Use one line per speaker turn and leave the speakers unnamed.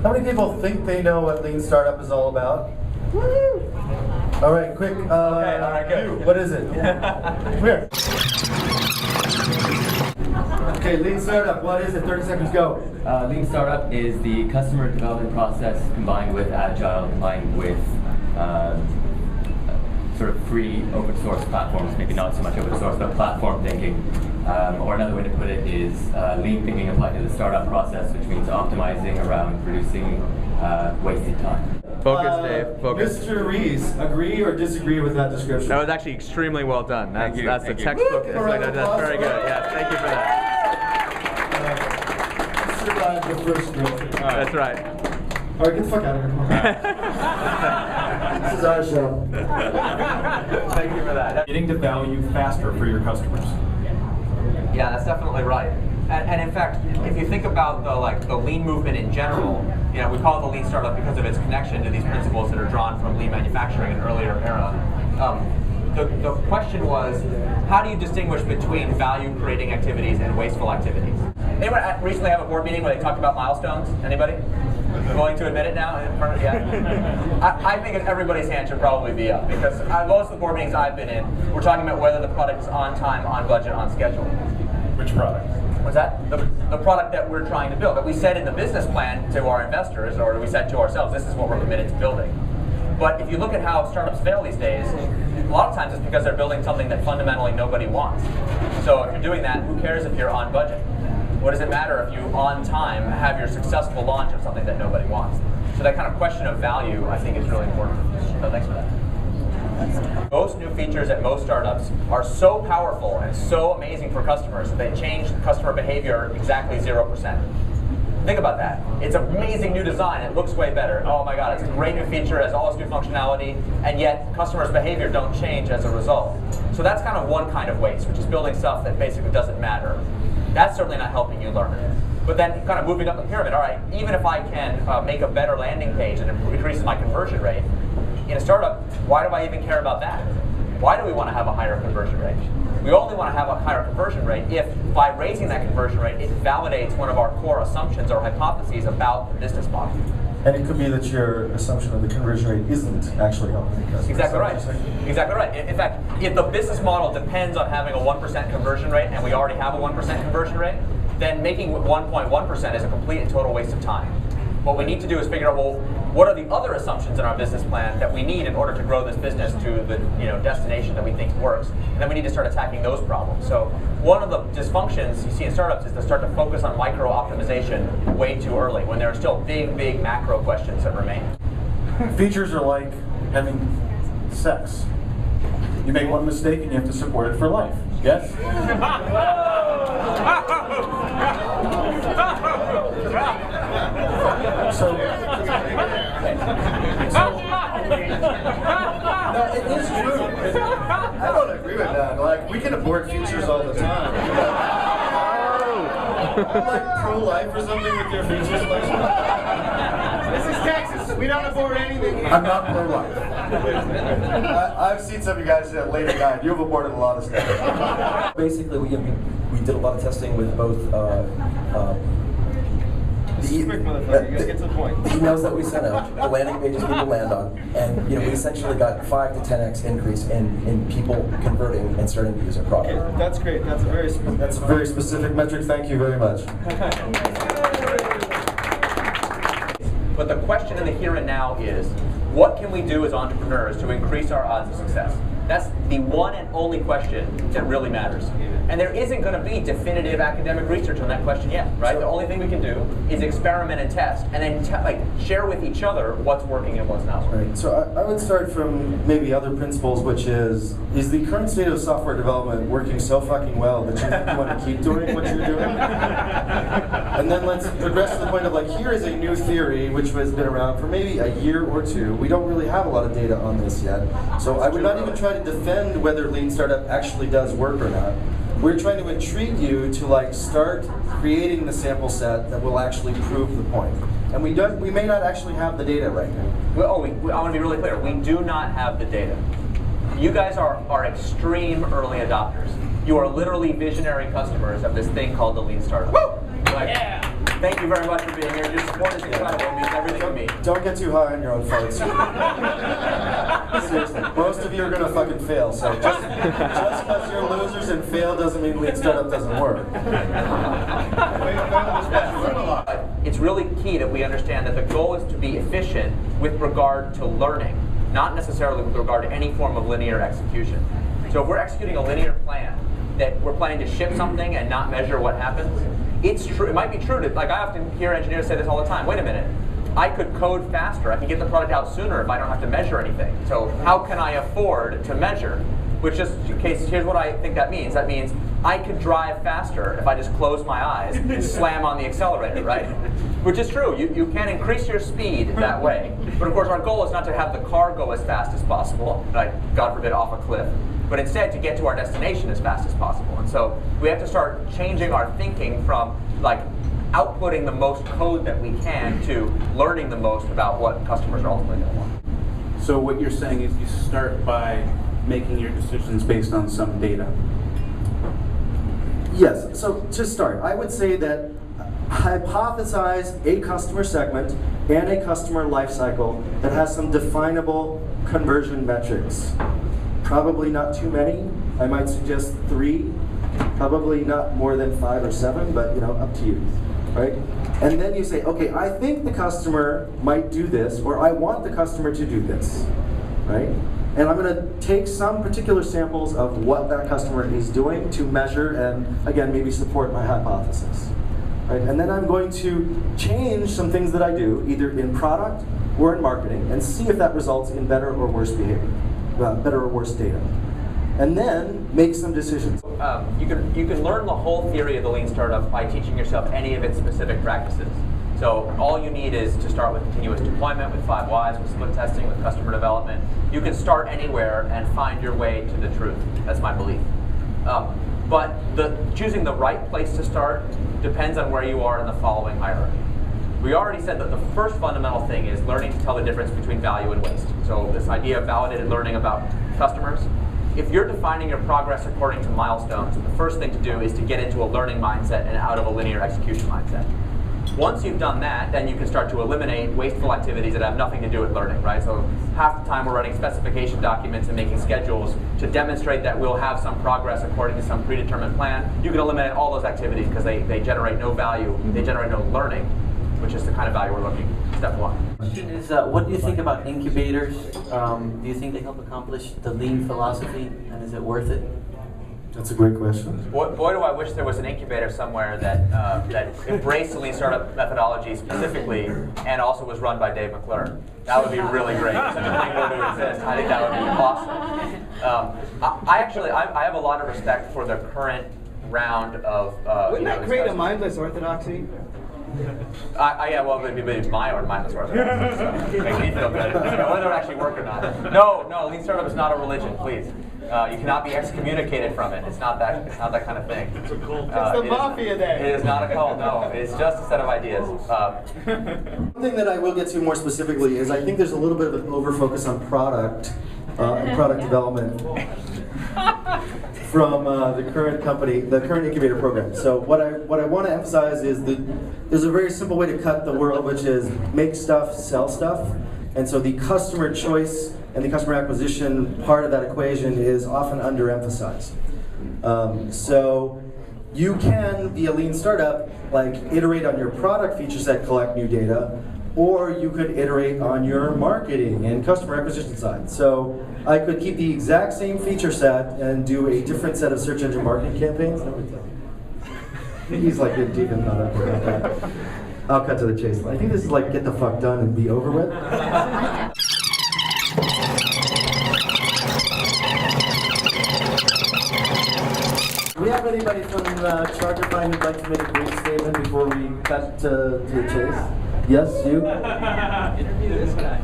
How many people think they know what Lean Startup is all about? Woo! All right, quick.
Okay, all right, good.
What is it? Come here. Okay, Lean Startup, what is it? 30 seconds, go.
Lean Startup is the customer development process combined with Agile, combined with sort of free open source platforms, maybe not so much open source, but platform thinking. Or another way to put it is lean thinking applied to the startup process, which means optimizing around reducing wasted time.
Focus, Dave. Focus.
Mr. Ries, agree or disagree with that description?
That was actually extremely well done. That's,
Thank you.
that's the textbook. That's very good. Yeah, thank you for that.
Survived the first drill.
That's right.
All right, get the fuck out of here. This is our show.
Thank you for that. Getting to value faster for your customers.
Yeah, that's definitely right. And in fact, if you think about the lean movement in general, we call it the lean startup because of its connection to these principles that are drawn from lean manufacturing in an earlier era. The question was, how do you distinguish between value-creating activities and wasteful activities? Anyone recently have a board meeting where they talked about milestones? Anybody? Willing to admit it now? Yeah. I think everybody's hand should probably be up because most of the board meetings I've been in, we're talking about whether the product is on time, on budget, on schedule.
Which product?
What's that? The product that we're trying to build. That we said in the business plan to our investors, or we said to ourselves, this is what we're committed to building. But if you look at how startups fail these days, a lot of times it's because they're building something that fundamentally nobody wants. So if you're doing that, who cares if you're on budget? What does it matter if you, on time, have your successful launch of something that nobody wants? So that kind of question of value, I think, is really important. So thanks for that. Most new features at most startups are so powerful and so amazing for customers that they change customer behavior exactly 0%. Think about that. It's an amazing new design. It looks way better. Oh my God, it's a great new feature, it has all this new functionality, and yet customers' behavior don't change as a result. So that's kind of one kind of waste, which is building stuff that basically doesn't matter. That's certainly not helping you learn. But then kind of moving up the pyramid, all right, even if I can make a better landing page and it increases my conversion rate, in a startup, why do I even care about that? Why do we want to have a higher conversion rate? We only want to have a higher conversion rate if, by raising that conversion rate, it validates one of our core assumptions or hypotheses about the business model.
And it could be that your assumption of the conversion rate isn't actually helping the customer.
Exactly right. Exactly right. In fact, if the business model depends on having a 1% conversion rate, and we already have a 1% conversion rate, then making 1.1% is a complete and total waste of time. What we need to do is figure out, well, what are the other assumptions in our business plan that we need in order to grow this business to the destination that we think works? And then we need to start attacking those problems. So one of the dysfunctions you see in startups is to start to focus on micro-optimization way too early, when there are still big, big macro questions that remain.
Features are like having sex. You make one mistake and you have to support it for life. Yes? So no, it is true. I don't agree with that. Like, we can abort features all the time. Like pro-life or something with your feature selection.
This is Texas. We don't abort anything.
I'm not pro-life. I've seen some of you guys late at night. You've aborted a lot of stuff.
Basically, we did a lot of testing with both
Quick, motherfucker. You gotta get to the point.
the emails that we sent out, the landing pages people land on, and we essentially got 5 to 10x increase in people converting and starting to use our product.
Okay, that's great. That's a very
specific metric. Thank you very much.
But the question in the here and now is, what can we do as entrepreneurs to increase our odds of success? That's the one and only question that really matters. And there isn't going to be definitive academic research on that question yet, right? The only thing we can do is experiment and test, and then share with each other what's working and what's not working.
Right. So I would start from maybe other principles, which is the current state of software development working so fucking well that you want to keep doing what you're doing? And then let's progress to the point of here is a new theory which has been around for maybe a year or two. We don't really have a lot of data on this yet. So I would not even try to defend whether Lean Startup actually does work or not. We're trying to intrigue you to start creating the sample set that will actually prove the point. And we may not actually have the data right now.
I want to be really clear. We do not have the data. You guys are extreme early adopters. You are literally visionary customers of this thing called the Lean Startup. Woo! Yeah. Thank you very much for being here. Your support is incredible. It means everything to me.
Don't get too high on your own farts. Seriously, most of you are gonna fucking fail. So just because you're losers and fail doesn't mean lean startup doesn't work.
It's really key that we understand that the goal is to be efficient with regard to learning, not necessarily with regard to any form of linear execution. So if we're executing a linear plan, that we're planning to ship something and not measure what happens, it's true. It might be true that, like I often hear engineers say this all the time, wait a minute, I could code faster, I can get the product out sooner if I don't have to measure anything. So how can I afford to measure? Which just in case, here's what I think that means. That means I could drive faster if I just close my eyes and slam on the accelerator, right? Which is true, you can increase your speed that way. But of course our goal is not to have the car go as fast as possible, like God forbid off a cliff, but instead to get to our destination as fast as possible. And so we have to start changing our thinking from like outputting the most code that we can to learning the most about what customers are ultimately going to want.
So what you're saying is you start by making your decisions based on some data.
Yes, so to start, I would say that hypothesize a customer segment and a customer lifecycle that has some definable conversion metrics. Probably not too many. I might suggest 3. Probably not more than 5 or 7, but up to you, right? And then you say, okay, I think the customer might do this, or I want the customer to do this, right? And I'm going to take some particular samples of what that customer is doing to measure and, again, maybe support my hypothesis. Right? And then I'm going to change some things that I do, either in product or in marketing, and see if that results in better or worse behavior, better or worse data. And then make some decisions.
You can learn the whole theory of the lean startup by teaching yourself any of its specific practices. So all you need is to start with continuous deployment, with 5 whys, with split testing, with customer development. You can start anywhere and find your way to the truth. That's my belief. But choosing the right place to start depends on where you are in the following hierarchy. We already said that the first fundamental thing is learning to tell the difference between value and waste. So this idea of validated learning about customers. If you're defining your progress according to milestones, the first thing to do is to get into a learning mindset and out of a linear execution mindset. Once you've done that, then you can start to eliminate wasteful activities that have nothing to do with learning, right? So half the time we're writing specification documents and making schedules to demonstrate that we'll have some progress according to some predetermined plan. You can eliminate all those activities because they generate no value, they generate no learning, which is the kind of value we're looking. Step 1.
Question is, what do you think about incubators? Do you think they help accomplish the lean philosophy, and is it worth it?
That's a great question.
Boy, do I wish there was an incubator somewhere that embraced the lean startup methodology specifically and also was run by Dave McClure. That would be really great. If such a thing were to exist, I think that would be awesome. I have a lot of respect for the current round of.
Wouldn't that create a mindless orthodoxy?
Yeah, well, it'd be my or mindless orthodoxy. So make me feel good. Whether it actually work or not. No, lean startup is not a religion, please. You cannot be excommunicated from it. It's not that kind of thing. It's a cult.
It's the mafia there.
It is not a cult. No, it's just a set of ideas.
One thing that I will get to more specifically is I think there's a little bit of an over-focus on product and product development from the current company, the current incubator program. So what I want to emphasize is that there's a very simple way to cut the world, which is make stuff, sell stuff. And so the customer choice and the customer acquisition part of that equation is often underemphasized. So you can, via lean startup, like iterate on your product feature set, collect new data, or you could iterate on your marketing and customer acquisition side. So I could keep the exact same feature set and do a different set of search engine marketing campaigns. He's like deep in thought after that. I'll cut to the chase. I think this is like get the fuck done and be over with. Do we have anybody from Chargify who'd like to make a brief statement before we cut to the chase? Yes, you?
Interview this guy.